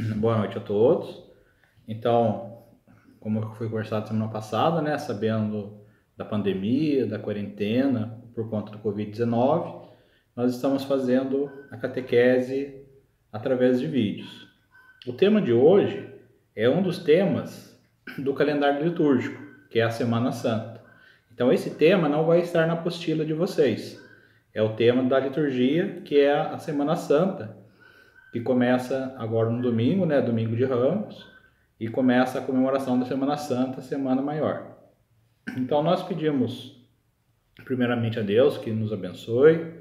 Boa noite a todos. Então, como foi conversado semana passada, né, sabendo da pandemia, da quarentena por conta do Covid-19, nós estamos fazendo a catequese através de vídeos. O tema de hoje é um dos temas do calendário litúrgico, que é a Semana Santa. Então, esse tema não vai estar na apostila de vocês. É o tema da liturgia, que é a Semana Santa, que começa agora no domingo, né, domingo de Ramos, e começa a comemoração da Semana Santa, Semana Maior. Então nós pedimos primeiramente a Deus que nos abençoe,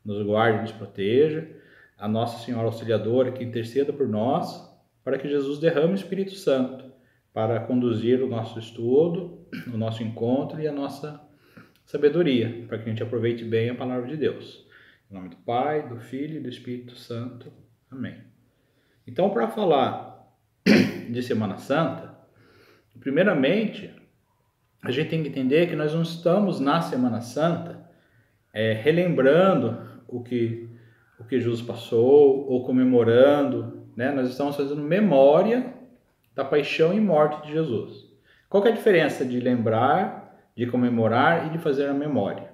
nos guarde e nos proteja, a Nossa Senhora Auxiliadora que interceda por nós, para que Jesus derrame o Espírito Santo para conduzir o nosso estudo, o nosso encontro e a nossa sabedoria, para que a gente aproveite bem a palavra de Deus. Em nome do Pai, do Filho e do Espírito Santo. Amém. Então, para falar de Semana Santa, primeiramente, a gente tem que entender que nós não estamos na Semana Santa relembrando o que Jesus passou ou comemorando, né? Nós estamos fazendo memória da paixão e morte de Jesus. Qual que é a diferença de lembrar, de comemorar e de fazer a memória?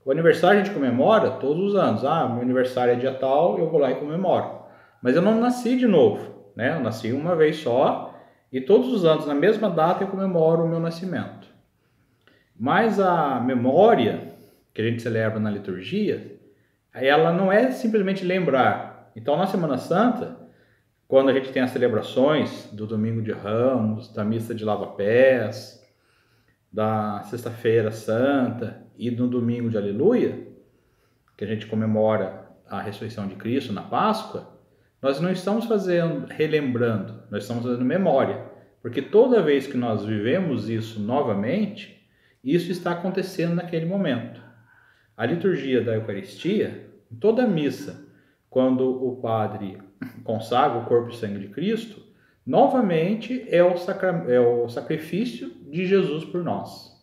O aniversário a gente comemora todos os anos. Meu aniversário é dia tal, eu vou lá e comemoro. Mas eu não nasci de novo, né? Eu nasci uma vez só e todos os anos, na mesma data, eu comemoro o meu nascimento. Mas a memória que a gente celebra na liturgia, ela não é simplesmente lembrar. Então, na Semana Santa, quando a gente tem as celebrações do Domingo de Ramos, da Missa de Lava-Pés, da Sexta-feira Santa e no Domingo de Aleluia, que a gente comemora a ressurreição de Cristo na Páscoa, nós não estamos relembrando, nós estamos fazendo memória, porque toda vez que nós vivemos isso novamente, isso está acontecendo naquele momento. A liturgia da Eucaristia, toda missa, quando o padre consagra o corpo e sangue de Cristo, novamente é o sacrifício de Jesus por nós,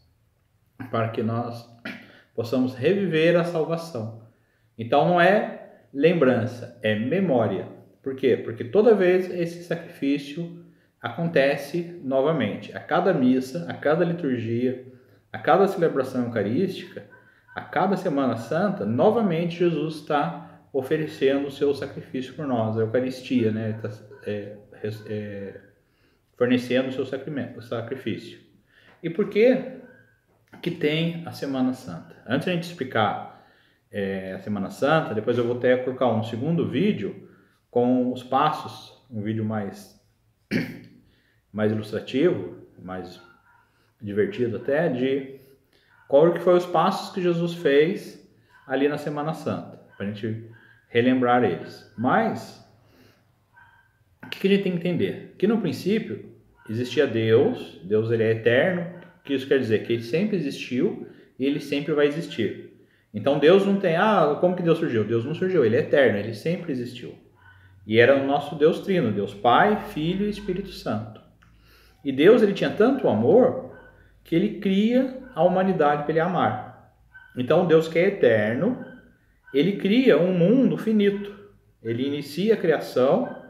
para que nós possamos reviver a salvação. Então não é lembrança, é memória. Por quê? Porque toda vez esse sacrifício acontece novamente. A cada missa, a cada liturgia, a cada celebração eucarística, a cada Semana Santa, novamente Jesus está oferecendo o seu sacrifício por nós, a Eucaristia, né? Está fornecendo o seu sacrifício. E por que tem a Semana Santa? Antes de a gente explicar a Semana Santa, depois eu vou até colocar um segundo vídeo com os passos, um vídeo mais ilustrativo, mais divertido até, de qual que foi os passos que Jesus fez ali na Semana Santa, para a gente relembrar eles. Mas, o que a gente tem que entender? Que no princípio existia Deus ele é eterno, que isso quer dizer que ele sempre existiu e ele sempre vai existir. Então Deus não tem, como que Deus surgiu? Deus não surgiu, ele é eterno, ele sempre existiu. E era o nosso Deus trino, Deus Pai, Filho e Espírito Santo. E Deus, ele tinha tanto amor que ele cria a humanidade para ele amar. Então Deus, que é eterno, ele cria um mundo finito. Ele inicia a criação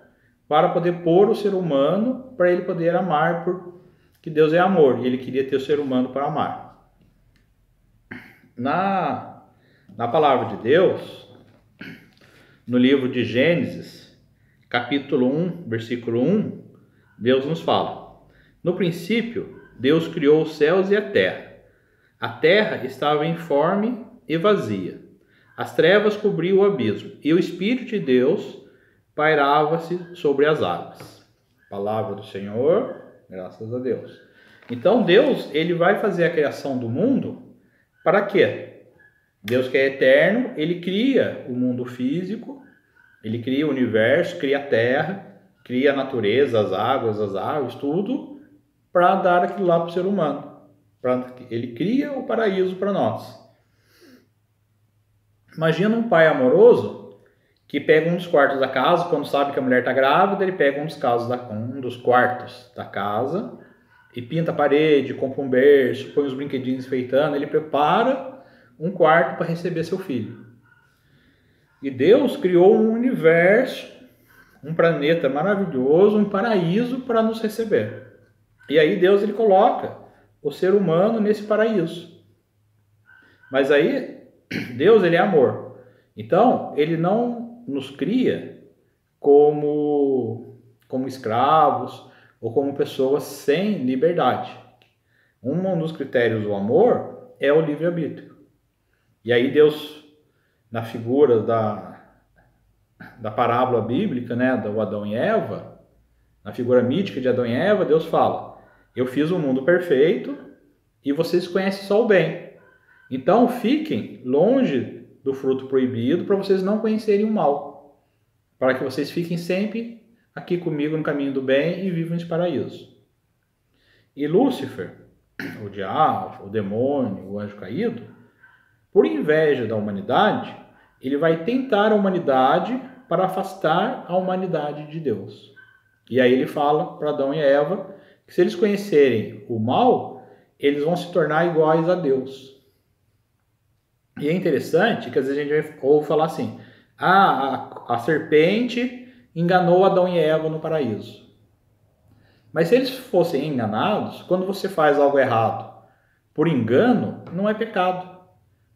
para poder pôr o ser humano, para ele poder amar, porque Deus é amor e ele queria ter o ser humano para amar. Na palavra de Deus, no livro de Gênesis, capítulo 1, versículo 1, Deus nos fala: no princípio, Deus criou os céus e a terra. A terra estava informe e vazia. As trevas cobriam o abismo, e o Espírito de Deus pairava-se sobre as águas. Palavra do Senhor, graças a Deus. Então Deus, ele vai fazer a criação do mundo para quê? Deus, que é eterno, ele cria o mundo físico, ele cria o universo, cria a terra, cria a natureza, as águas, as aves, tudo, para dar aquilo lá para o ser humano. Ele cria o paraíso para nós. Imagina um pai amoroso que pega um dos quartos da casa, quando sabe que a mulher está grávida, ele pega um dos quartos da casa e pinta a parede, compra um berço, põe os brinquedinhos enfeitando, ele prepara um quarto para receber seu filho. E Deus criou um universo um planeta maravilhoso, um paraíso para nos receber. E aí Deus ele coloca o ser humano nesse paraíso. Mas aí Deus ele é amor. Então ele não nos cria como escravos ou como pessoas sem liberdade. Um dos critérios do amor é o livre-arbítrio. E aí Deus, na figura da parábola bíblica, né, do Adão e Eva, na figura mítica de Adão e Eva, Deus fala: eu fiz um mundo perfeito e vocês conhecem só o bem. Então fiquem longe do fruto proibido para vocês não conhecerem o mal. Para que vocês fiquem sempre aqui comigo no caminho do bem e vivam nesse paraíso. E Lúcifer, o diabo, o demônio, o anjo caído, por inveja da humanidade, ele vai tentar a humanidade para afastar a humanidade de Deus. E aí ele fala para Adão e Eva que se eles conhecerem o mal, eles vão se tornar iguais a Deus. E é interessante que às vezes a gente ouve falar assim: a serpente enganou Adão e Eva no paraíso. Mas se eles fossem enganados, quando você faz algo errado por engano, não é pecado.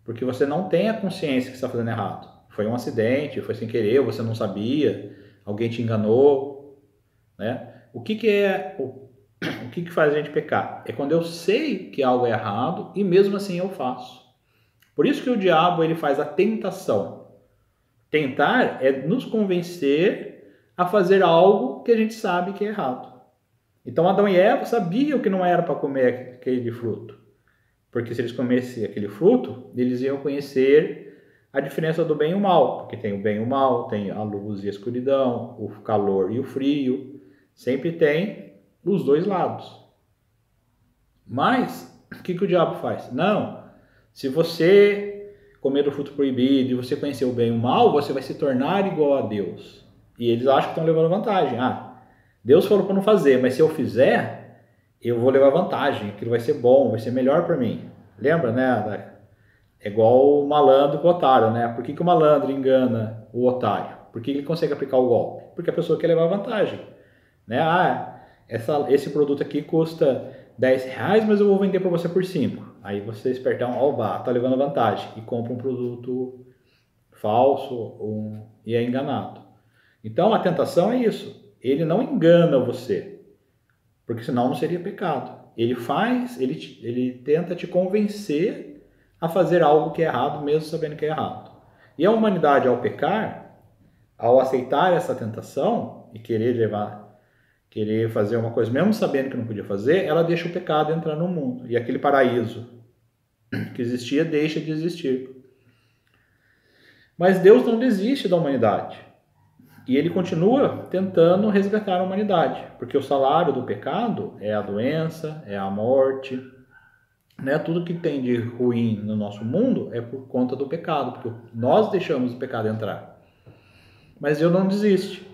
Porque você não tem a consciência que está fazendo errado. Foi um acidente, foi sem querer, você não sabia, alguém te enganou, né? O que faz a gente pecar? É quando eu sei que algo é errado e mesmo assim eu faço. Por isso que o diabo ele faz a tentação. Tentar é nos convencer a fazer algo que a gente sabe que é errado. Então Adão e Eva sabiam que não era para comer aquele fruto. Porque se eles comessem aquele fruto, eles iam conhecer a diferença do bem e o mal. Porque tem o bem e o mal, tem a luz e a escuridão, o calor e o frio. Sempre tem os dois lados. Mas, o que o diabo faz? Não, se você comer do fruto proibido e você conhecer o bem e o mal, você vai se tornar igual a Deus. E eles acham que estão levando vantagem. Deus falou para não fazer, mas se eu fizer, eu vou levar vantagem, aquilo vai ser bom, vai ser melhor para mim. Lembra, né? É igual o malandro com o otário, né? Por que o malandro engana o otário? Por que ele consegue aplicar o golpe? Porque a pessoa quer levar vantagem. Né? Esse produto aqui custa R$10, mas eu vou vender para você por 5. Aí você espertão, tá levando vantagem e compra um produto falso e é enganado. Então a tentação é isso. Ele não engana você, porque senão não seria pecado. Ele tenta te convencer a fazer algo que é errado, mesmo sabendo que é errado. E a humanidade, ao pecar, ao aceitar essa tentação e querer fazer uma coisa, mesmo sabendo que não podia fazer, ela deixa o pecado entrar no mundo. E aquele paraíso que existia deixa de existir. Mas Deus não desiste da humanidade. E ele continua tentando resgatar a humanidade, porque o salário do pecado é a doença, é a morte, né? Tudo que tem de ruim no nosso mundo é por conta do pecado, porque nós deixamos o pecado entrar. Mas Deus não desiste.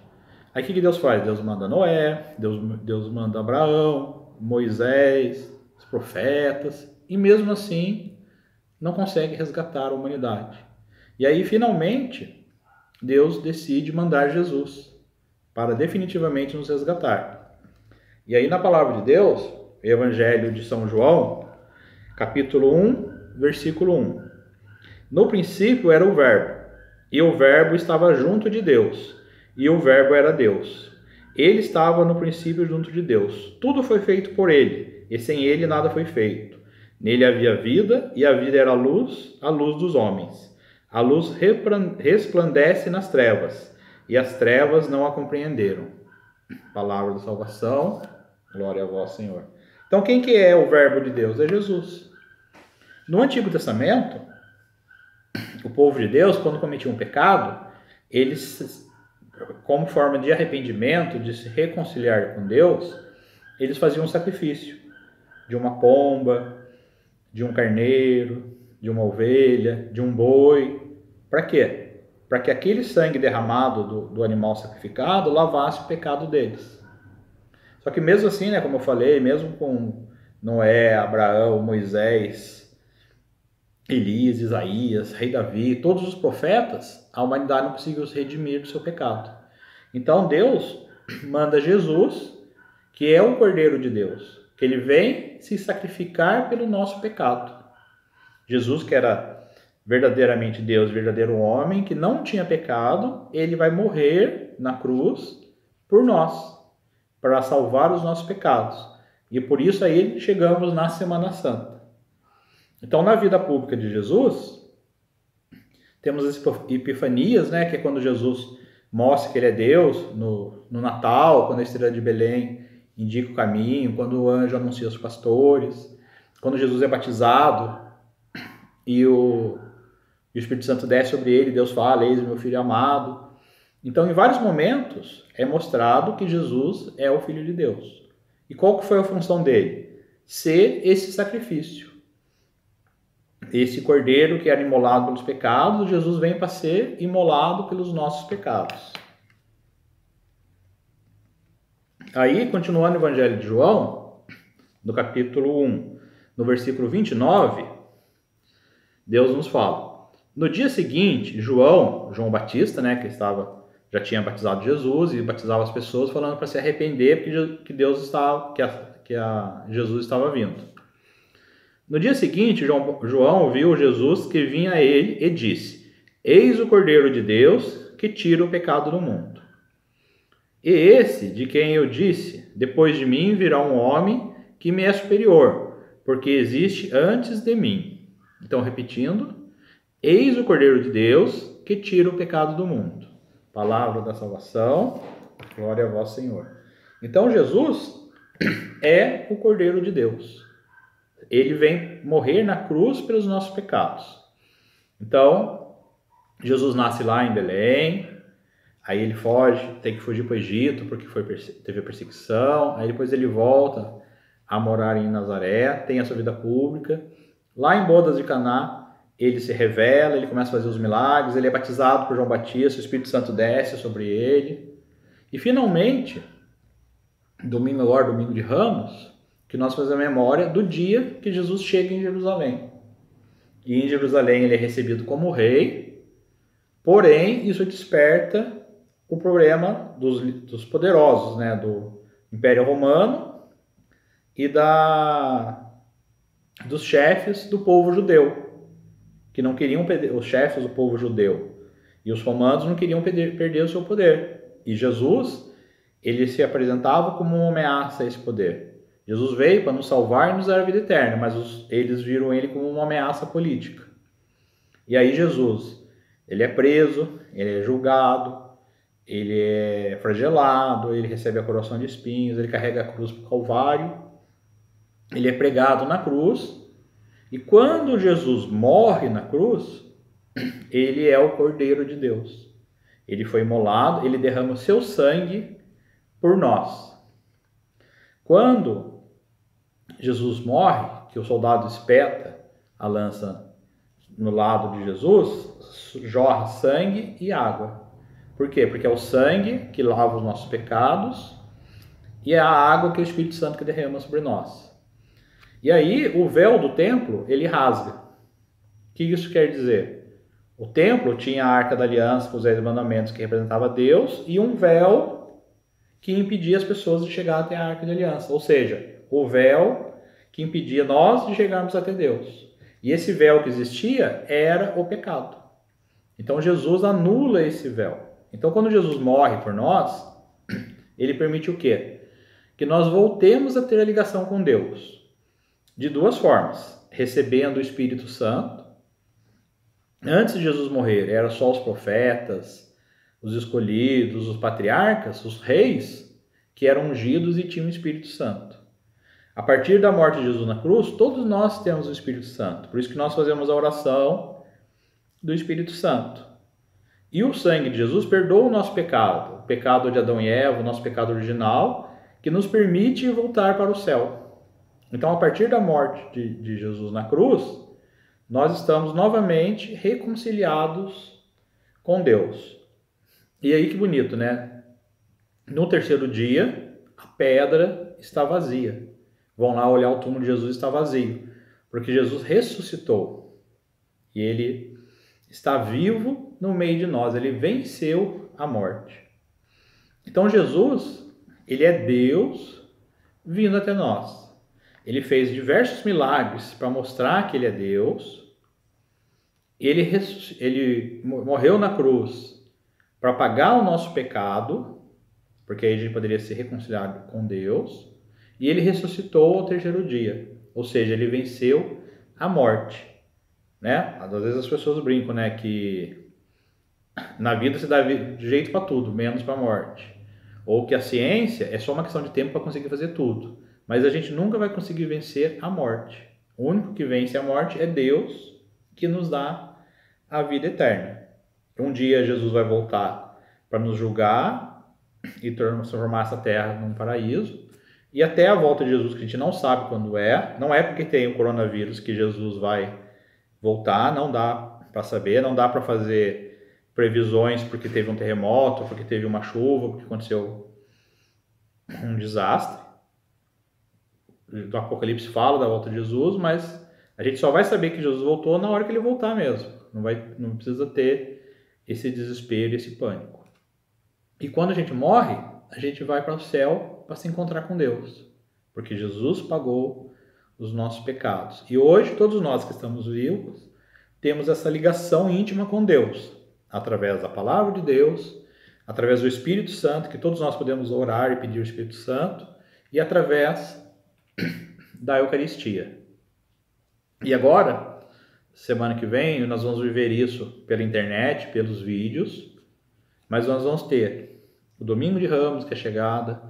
Aí o que Deus faz? Deus manda Noé, Deus manda Abraão, Moisés, os profetas, e mesmo assim não consegue resgatar a humanidade. E aí finalmente Deus decide mandar Jesus para definitivamente nos resgatar. E aí na palavra de Deus, Evangelho de São João, capítulo 1, versículo 1. No princípio era o Verbo, e o Verbo estava junto de Deus, e o Verbo era Deus. Ele estava no princípio junto de Deus. Tudo foi feito por ele, e sem ele nada foi feito. Nele havia vida, e a vida era a luz dos homens. A luz resplandece nas trevas, e as trevas não a compreenderam. Palavra da salvação, glória a vós, Senhor. Então, quem que é o Verbo de Deus? É Jesus. No Antigo Testamento, o povo de Deus, quando cometia um pecado, eles, como forma de arrependimento, de se reconciliar com Deus, eles faziam um sacrifício de uma pomba, de um carneiro, de uma ovelha, de um boi. Para quê? Para que aquele sangue derramado do animal sacrificado lavasse o pecado deles. Só que mesmo assim, né, como eu falei, mesmo com Noé, Abraão, Moisés, Elias, Isaías, rei Davi, todos os profetas, a humanidade não conseguiu se redimir do seu pecado. Então Deus manda Jesus, que é o Cordeiro de Deus, que ele vem se sacrificar pelo nosso pecado. Jesus, que era verdadeiramente Deus, verdadeiro homem, que não tinha pecado, ele vai morrer na cruz por nós, para salvar os nossos pecados. E por isso aí chegamos na Semana Santa. Então, na vida pública de Jesus, temos as epifanias, né, que é quando Jesus mostra que ele é Deus, no Natal, quando a estrela de Belém indica o caminho, quando o anjo anuncia os pastores, quando Jesus é batizado e o Espírito Santo desce sobre ele, Deus fala, eis o meu filho amado. Então, em vários momentos, é mostrado que Jesus é o Filho de Deus. E qual que foi a função dele? Ser esse sacrifício. Esse cordeiro que era imolado pelos pecados, Jesus vem para ser imolado pelos nossos pecados. Aí, continuando o Evangelho de João, no capítulo 1, no versículo 29, Deus nos fala: no dia seguinte, João Batista, né, que já tinha batizado Jesus e batizava as pessoas, falando para se arrepender porque Jesus estava vindo. No dia seguinte, João viu Jesus que vinha a ele e disse: eis o Cordeiro de Deus que tira o pecado do mundo. E esse de quem eu disse: depois de mim virá um homem que me é superior, porque existe antes de mim. Então, repetindo: eis o Cordeiro de Deus que tira o pecado do mundo. Palavra da salvação, glória a vós, Senhor. Então, Jesus é o Cordeiro de Deus. Ele vem morrer na cruz pelos nossos pecados. Então, Jesus nasce lá em Belém, aí ele foge, tem que fugir para o Egito porque teve a perseguição, aí depois ele volta a morar em Nazaré, tem a sua vida pública. Lá em Bodas de Caná, ele se revela, ele começa a fazer os milagres, ele é batizado por João Batista, o Espírito Santo desce sobre ele. E finalmente, domingo de Ramos, que nós fazemos a memória do dia que Jesus chega em Jerusalém. E em Jerusalém ele é recebido como rei, porém isso desperta o problema dos poderosos, né, do Império Romano e dos chefes do povo judeu, que não queriam perder, os chefes do povo judeu e os romanos não queriam perder o seu poder. E Jesus, ele se apresentava como uma ameaça a esse poder. Jesus veio para nos salvar e nos dar a vida eterna, mas eles viram ele como uma ameaça política. E aí Jesus, ele é preso, ele é julgado, ele é flagelado, ele recebe a coroação de espinhos, ele carrega a cruz para o Calvário, ele é pregado na cruz, e quando Jesus morre na cruz, ele é o Cordeiro de Deus. Ele foi imolado, ele derrama o seu sangue por nós. Quando Jesus morre, que o soldado espeta a lança no lado de Jesus, jorra sangue e água. Por quê? Porque é o sangue que lava os nossos pecados e é a água que é o Espírito Santo que derrama sobre nós. E aí o véu do templo, ele rasga. O que isso quer dizer? O templo tinha a Arca da Aliança com os 10 mandamentos que representava Deus e um véu que impedia as pessoas de chegar até a Arca da Aliança. Ou seja, o véu que impedia nós de chegarmos até Deus. E esse véu que existia era o pecado. Então Jesus anula esse véu. Então quando Jesus morre por nós, ele permite o quê? Que nós voltemos a ter a ligação com Deus. De duas formas. Recebendo o Espírito Santo. Antes de Jesus morrer, eram só os profetas, os escolhidos, os patriarcas, os reis, que eram ungidos e tinham o Espírito Santo. A partir da morte de Jesus na cruz, todos nós temos o Espírito Santo. Por isso que nós fazemos a oração do Espírito Santo. E o sangue de Jesus perdoa o nosso pecado. O pecado de Adão e Eva, o nosso pecado original, que nos permite voltar para o céu. Então, a partir da morte de Jesus na cruz, nós estamos novamente reconciliados com Deus. E aí que bonito, né? No terceiro dia, a pedra está vazia. Vão lá olhar o túmulo de Jesus, está vazio. Porque Jesus ressuscitou. E ele está vivo no meio de nós. Ele venceu a morte. Então Jesus, ele é Deus vindo até nós. Ele fez diversos milagres para mostrar que ele é Deus. Ele morreu na cruz para pagar o nosso pecado, porque aí a gente poderia ser reconciliado com Deus. E ele ressuscitou ao terceiro dia, ou seja, ele venceu a morte, né? Às vezes as pessoas brincam, né, que na vida se dá jeito para tudo, menos para a morte. Ou que a ciência é só uma questão de tempo para conseguir fazer tudo. Mas a gente nunca vai conseguir vencer a morte. O único que vence a morte é Deus, que nos dá a vida eterna. Um dia Jesus vai voltar para nos julgar e transformar essa terra num paraíso. E até a volta de Jesus, que a gente não sabe quando é, não é porque tem o coronavírus que Jesus vai voltar, não dá para saber, não dá para fazer previsões porque teve um terremoto, porque teve uma chuva, porque aconteceu um desastre. O Apocalipse fala da volta de Jesus, mas a gente só vai saber que Jesus voltou na hora que ele voltar mesmo. Não precisa ter esse desespero, esse pânico. E quando a gente morre, a gente vai para o céu para se encontrar com Deus, porque Jesus pagou os nossos pecados. E hoje, todos nós que estamos vivos, temos essa ligação íntima com Deus, através da palavra de Deus, através do Espírito Santo, que todos nós podemos orar e pedir o Espírito Santo, e através da Eucaristia. E agora, semana que vem, nós vamos viver isso pela internet, pelos vídeos, mas nós vamos ter o Domingo de Ramos, que é a chegada,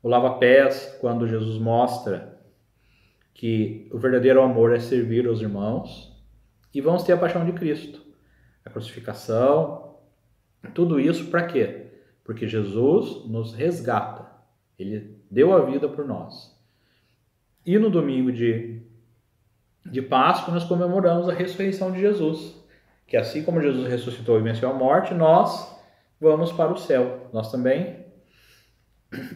o lava-pés, quando Jesus mostra que o verdadeiro amor é servir aos irmãos, e vamos ter a paixão de Cristo, a crucificação, tudo isso para quê? Porque Jesus nos resgata, ele deu a vida por nós. E no domingo de Páscoa nós comemoramos a ressurreição de Jesus, que assim como Jesus ressuscitou e venceu a morte, nós vamos para o céu. Nós também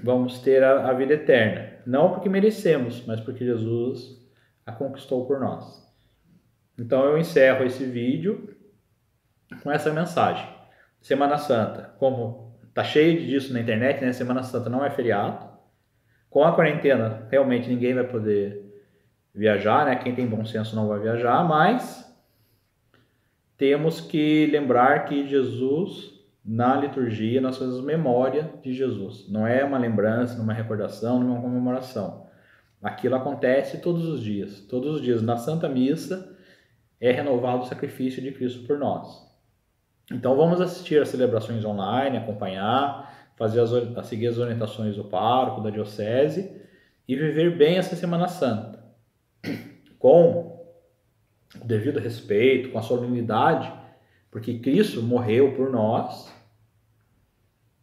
vamos ter a vida eterna. Não porque merecemos, mas porque Jesus a conquistou por nós. Então eu encerro esse vídeo com essa mensagem. Semana Santa, como está cheio disso na internet, né? Semana Santa não é feriado. Com a quarentena, realmente ninguém vai poder viajar, né? Quem tem bom senso não vai viajar, mas temos que lembrar que Jesus, na liturgia, nós fazemos memória de Jesus. Não é uma lembrança, não é uma recordação, não é uma comemoração. Aquilo acontece todos os dias. Todos os dias, na Santa Missa, é renovado o sacrifício de Cristo por nós. Então vamos assistir às celebrações online, acompanhar, seguir as orientações do pároco, da diocese e viver bem essa Semana Santa. Com o devido respeito, com a solenidade, porque Cristo morreu por nós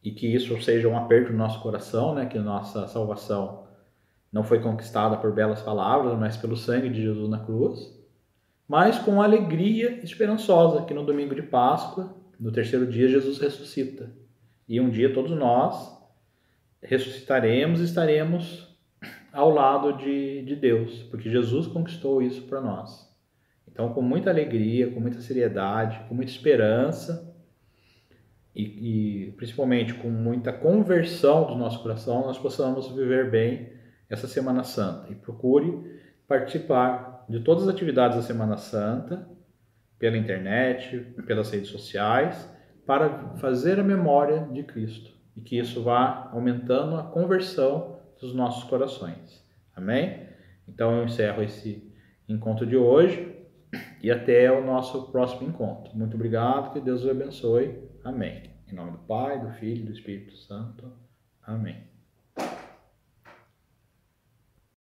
e que isso seja um aperto no nosso coração, né? Que nossa salvação não foi conquistada por belas palavras, mas pelo sangue de Jesus na cruz, mas com alegria esperançosa, que no domingo de Páscoa, no terceiro dia, Jesus ressuscita. E um dia todos nós ressuscitaremos e estaremos ao lado de Deus, porque Jesus conquistou isso para nós. Então, com muita alegria, com muita seriedade, com muita esperança e principalmente com muita conversão do nosso coração, nós possamos viver bem essa Semana Santa. E procure participar de todas as atividades da Semana Santa, pela internet, pelas redes sociais, para fazer a memória de Cristo. E que isso vá aumentando a conversão dos nossos corações. Amém? Então eu encerro esse encontro de hoje e até o nosso próximo encontro. Muito obrigado, que Deus os abençoe. Amém. Em nome do Pai, do Filho e do Espírito Santo. Amém.